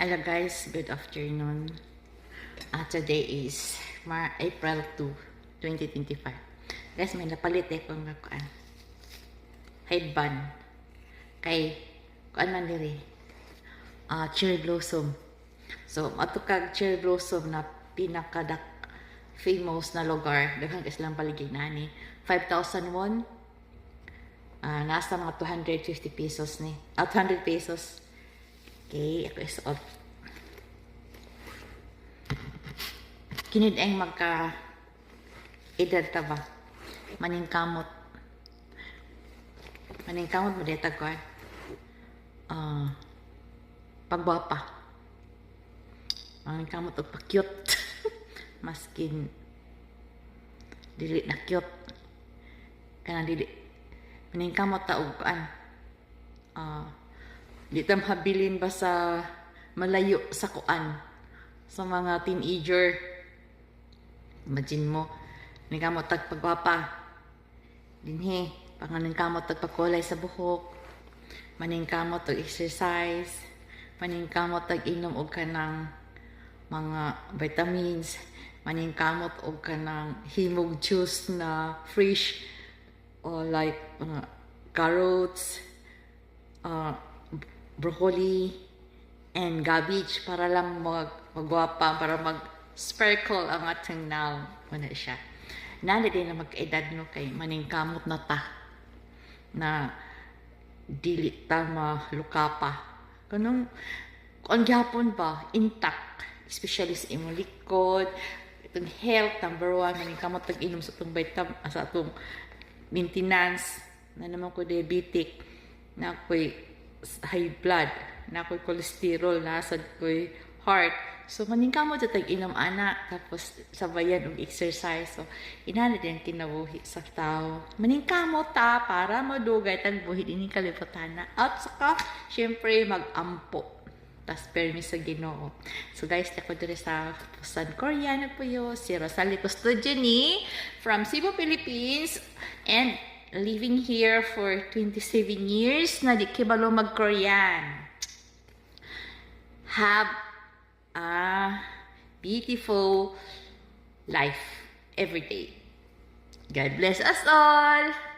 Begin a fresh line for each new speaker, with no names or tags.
Hello guys, good afternoon. Today is April 2, 2025. Guys, may napalit kung kuan. Headband. Kay kuan man diri. Cherry blossom. So, ato kag cherry blossom na famous na lugar. Daghang islang paligid nani. 5,000 won. Nasa mga 250 pesos ni. 200 pesos. Okay, ako isuot. Kinid ang magka edad ta ba? Maningkamot mo dito ko. Pagbapa. Maningkamot og pa-cute. Maskin dili na cute. Kanang dili maningkamot ta og di ta mabilin ba sa malayo sa kuan sa mga teenager. Imagine mo, ningkamot tag pagwapa dinhi, panganingkamot tag pagkulay sa buhok, maningkamot tag exercise, maningkamot tag inom og kanang mga vitamins, maningkamot og kanang himog juice na fresh or like carrots, broccoli, and cabbage para lang magwapa, para mag-sparkle ang ating naw. Ano siya. Nana din na mag-edad no kay maningkamot na ta na dili ta malukapa. Kanong kung gyapon ba, intact. Especially sa imong likod, itong health, number 1, maningkamot tag-inom sa itong sa itong maintenance, na naman ko diabetic, na ako'y high blood, na ako'y cholesterol, nasad ko'y heart. So, maningkamot sa tag-inom anak, tapos sabayan og exercise. So, inana din kinabuhi sa tao. Maningkamot ta para madugay tang buhi din kalipatan na. At saka, syempre, mag-ampo. Tas permi sa Ginoo. So guys, ako dito sa San Korea na po yun. Si Rosalie Custodio ni from Cebu, Philippines. And living here for 27 years na di kibalo mag-Korean. Have a beautiful life every day. God bless us all!